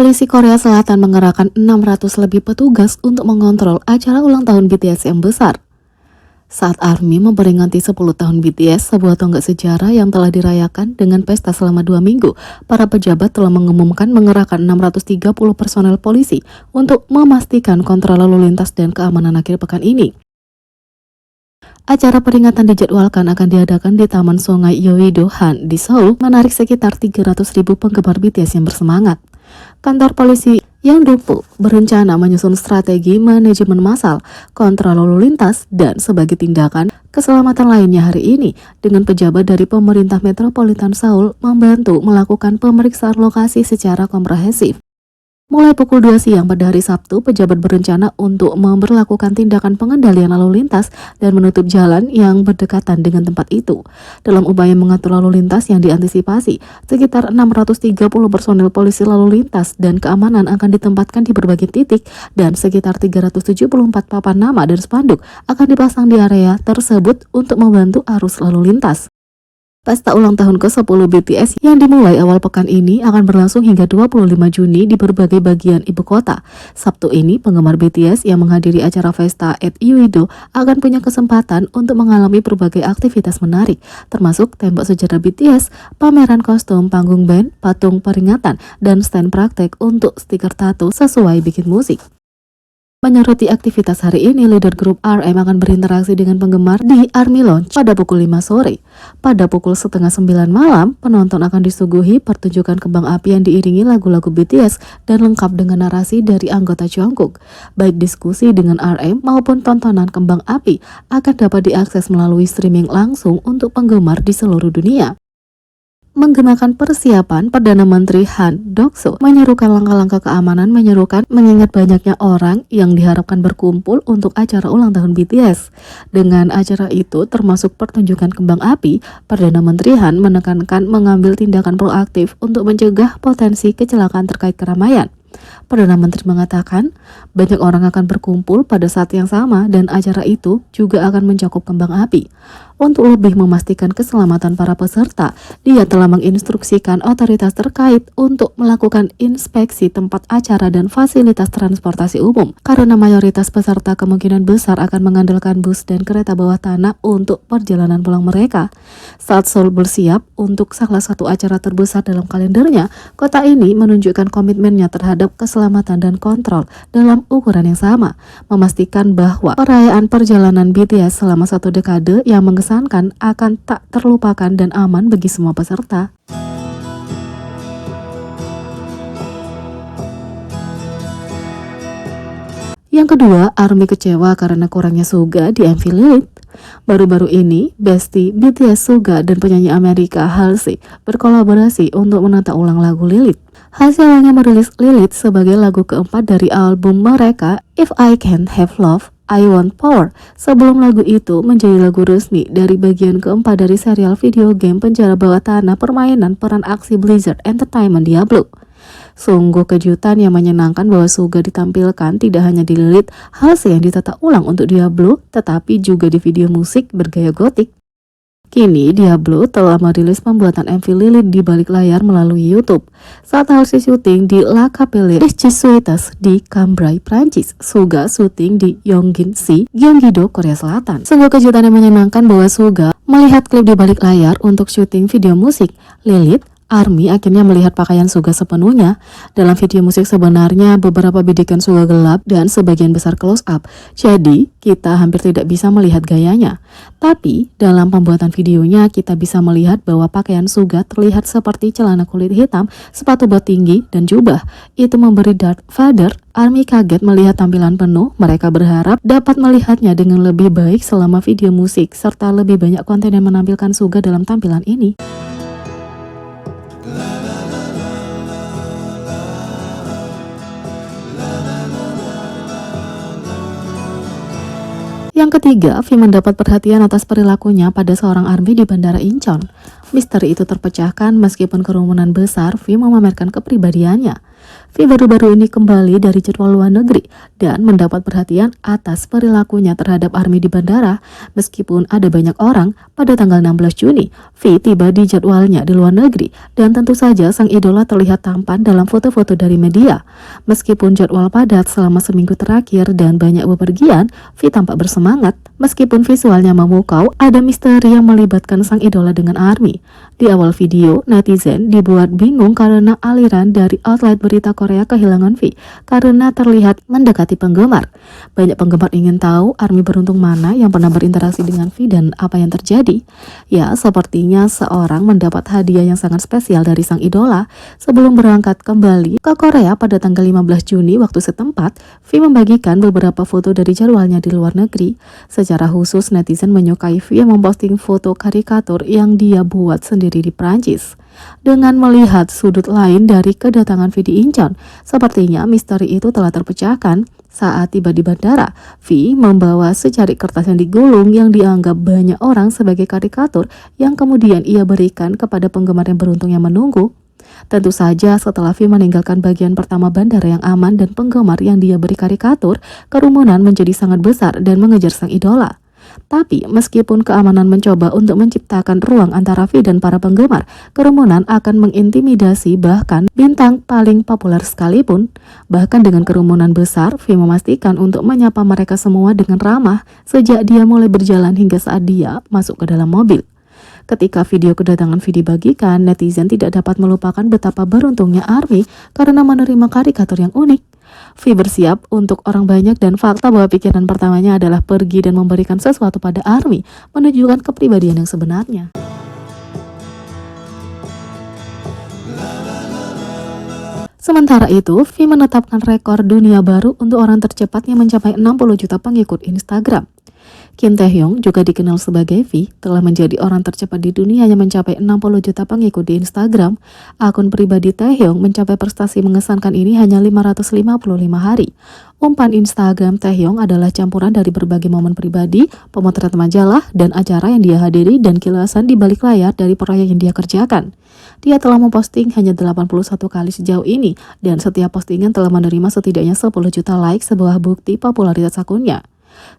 Polisi Korea Selatan mengerahkan 600 lebih petugas untuk mengontrol acara ulang tahun BTS yang besar. Saat ARMY memperingati 10 tahun BTS, sebuah tonggak sejarah yang telah dirayakan dengan pesta selama 2 minggu, para pejabat telah mengumumkan mengerahkan 630 personel polisi untuk memastikan kontrol lalu lintas dan keamanan akhir pekan ini. Acara peringatan dijadwalkan akan diadakan di Taman Sungai Yeouido-han di Seoul, menarik sekitar 300.000 penggemar BTS yang bersemangat. Kantor polisi Yangdu-pu berencana menyusun strategi manajemen massal, kontrol lalu lintas, dan sebagai tindakan keselamatan lainnya hari ini dengan pejabat dari pemerintah metropolitan Seoul membantu melakukan pemeriksaan lokasi secara komprehensif. Mulai pukul 2 siang pada hari Sabtu, pejabat berencana untuk memberlakukan tindakan pengendalian lalu lintas dan menutup jalan yang berdekatan dengan tempat itu. Dalam upaya mengatur lalu lintas yang diantisipasi, sekitar 630 personel polisi lalu lintas dan keamanan akan ditempatkan di berbagai titik dan sekitar 374 papan nama dan spanduk akan dipasang di area tersebut untuk membantu arus lalu lintas. Pesta ulang tahun ke-10 BTS yang dimulai awal pekan ini akan berlangsung hingga 25 Juni di berbagai bagian ibu kota. Sabtu ini, penggemar BTS yang menghadiri acara Pesta at Yeouido akan punya kesempatan untuk mengalami berbagai aktivitas menarik, termasuk tembok sejarah BTS, pameran kostum, panggung band, patung peringatan, dan stand praktek untuk stiker tato sesuai bikin musik. Menyoroti aktivitas hari ini, leader grup RM akan berinteraksi dengan penggemar di ARMY Lounge pada pukul 5 sore. Pada pukul setengah 9 malam, penonton akan disuguhi pertunjukan kembang api yang diiringi lagu-lagu BTS dan lengkap dengan narasi dari anggota Jungkook. Baik diskusi dengan RM maupun tontonan kembang api akan dapat diakses melalui streaming langsung untuk penggemar di seluruh dunia. Menggunakan persiapan, Perdana Menteri Han Dok-soo menyerukan langkah-langkah keamanan mengingat banyaknya orang yang diharapkan berkumpul untuk acara ulang tahun BTS. Dengan acara itu termasuk pertunjukan kembang api, Perdana Menteri Han menekankan mengambil tindakan proaktif untuk mencegah potensi kecelakaan terkait keramaian. Perdana Menteri mengatakan banyak orang akan berkumpul pada saat yang sama dan acara itu juga akan mencakup kembang api. Untuk lebih memastikan keselamatan para peserta, dia telah menginstruksikan otoritas terkait untuk melakukan inspeksi tempat acara dan fasilitas transportasi umum, karena mayoritas peserta kemungkinan besar akan mengandalkan bus dan kereta bawah tanah untuk perjalanan pulang mereka. Saat Seoul bersiap untuk salah satu acara terbesar dalam kalendernya, kota ini menunjukkan komitmennya terhadap keselamatan dan kontrol dalam ukuran yang sama, memastikan bahwa perayaan perjalanan BTS selama 1 dekade yang mengesankan akan tak terlupakan dan aman bagi semua peserta. Yang kedua, ARMY kecewa karena kurangnya Suga di MV Lilith. Baru-baru ini, bestie BTS Suga dan penyanyi Amerika Halsey berkolaborasi untuk menata ulang lagu Lilith. Hasilnya merilis Lilith sebagai lagu keempat dari album mereka If I Can't Have Love, I Want Power, sebelum lagu itu menjadi lagu resmi dari bagian keempat dari serial video game penjara bawah tanah permainan peran aksi Blizzard Entertainment Diablo. Sungguh kejutan yang menyenangkan bahwa Suga ditampilkan tidak hanya di Lilith Halsey yang ditata ulang untuk Diablo, tetapi juga di video musik bergaya gotik. Kini, Diablo telah merilis pembuatan MV Lilith di balik layar melalui YouTube. Saat Halsey syuting di La Capelle des Jesuites di Cambrai, Prancis, Suga syuting di Yongin-si, Gyeonggi-do, Korea Selatan. Sungguh kejutan yang menyenangkan bahwa Suga melihat klip di balik layar untuk syuting video musik Lilith. ARMY akhirnya melihat pakaian Suga sepenuhnya. Dalam video musik sebenarnya beberapa bidikan Suga gelap dan sebagian besar close up, jadi kita hampir tidak bisa melihat gayanya. Tapi dalam pembuatan videonya kita bisa melihat bahwa pakaian Suga terlihat seperti celana kulit hitam, sepatu bot tinggi, dan jubah. Itu memberi Darth Vader. ARMY kaget melihat tampilan penuh. Mereka berharap dapat melihatnya dengan lebih baik selama video musik, serta lebih banyak konten yang menampilkan Suga dalam tampilan ini. Yang ketiga, V mendapat perhatian atas perilakunya pada seorang ARMY di Bandara Incheon. Misteri itu terpecahkan meskipun kerumunan besar, V memamerkan kepribadiannya. V baru-baru ini kembali dari jadwal luar negeri dan mendapat perhatian atas perilakunya terhadap ARMY di bandara. Meskipun ada banyak orang, pada tanggal 16 Juni, V tiba di jadwalnya di luar negeri dan tentu saja sang idola terlihat tampan dalam foto-foto dari media. Meskipun jadwal padat selama seminggu terakhir dan banyak bepergian, V tampak bersemangat. Meskipun visualnya memukau, ada misteri yang melibatkan sang idola dengan ARMY. Di awal video, netizen dibuat bingung karena aliran dari outlet berita Korea kehilangan V karena terlihat mendekati penggemar. Banyak penggemar ingin tahu ARMY beruntung mana yang pernah berinteraksi dengan V dan apa yang terjadi. Ya, sepertinya seorang mendapat hadiah yang sangat spesial dari sang idola. Sebelum berangkat kembali ke Korea pada tanggal 15 Juni waktu setempat, V membagikan beberapa foto dari jadwalnya di luar negeri. Secara khusus, netizen menyukai V yang memposting foto karikatur yang dia buat sendiri di Prancis. Dengan melihat sudut lain dari kedatangan V di Incheon, sepertinya misteri itu telah terpecahkan. Saat tiba di bandara, V membawa secari kertas yang digulung yang dianggap banyak orang sebagai karikatur yang kemudian ia berikan kepada penggemar yang beruntung yang menunggu. Tentu saja setelah V meninggalkan bagian pertama bandara yang aman dan penggemar yang dia beri karikatur, kerumunan menjadi sangat besar dan mengejar sang idola. Tapi meskipun keamanan mencoba untuk menciptakan ruang antara V dan para penggemar, kerumunan akan mengintimidasi bahkan bintang paling populer sekalipun. Bahkan dengan kerumunan besar, V memastikan untuk menyapa mereka semua dengan ramah sejak dia mulai berjalan hingga saat dia masuk ke dalam mobil. Ketika video kedatangan V dibagikan, netizen tidak dapat melupakan betapa beruntungnya ARMY karena menerima karikatur yang unik. V bersiap untuk orang banyak dan fakta bahwa pikiran pertamanya adalah pergi dan memberikan sesuatu pada ARMY menunjukkan kepribadian yang sebenarnya. Sementara itu, V menetapkan rekor dunia baru untuk orang tercepat yang mencapai 60 juta pengikut Instagram. Kim Taehyung, juga dikenal sebagai V, telah menjadi orang tercepat di dunia yang mencapai 60 juta pengikut di Instagram. Akun pribadi Taehyung mencapai prestasi mengesankan ini hanya 555 hari. Umpan Instagram Taehyung adalah campuran dari berbagai momen pribadi, pemotret majalah, dan acara yang dia hadiri dan kilasan di balik layar dari proyek yang dia kerjakan. Dia telah memposting hanya 81 kali sejauh ini, dan setiap postingan telah menerima setidaknya 10 juta like, sebuah bukti popularitas akunnya.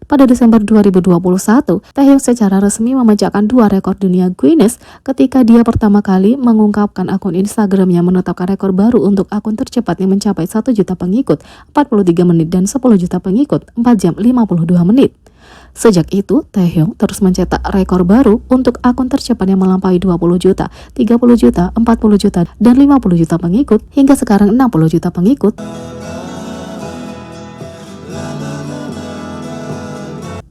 Pada Desember 2021, Taehyung secara resmi memecahkan 2 rekor dunia Guinness ketika dia pertama kali mengungkapkan akun Instagramnya menetapkan rekor baru untuk akun tercepat yang mencapai 1 juta pengikut 43 menit dan 10 juta pengikut 4 jam 52 menit. Sejak itu, Taehyung terus mencetak rekor baru untuk akun tercepat yang melampaui 20 juta, 30 juta, 40 juta, dan 50 juta pengikut hingga sekarang 60 juta pengikut.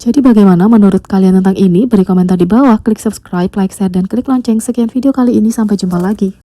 Jadi bagaimana menurut kalian tentang ini? Beri komentar di bawah, klik subscribe, like, share, dan klik lonceng. Sekian video kali ini, sampai jumpa lagi.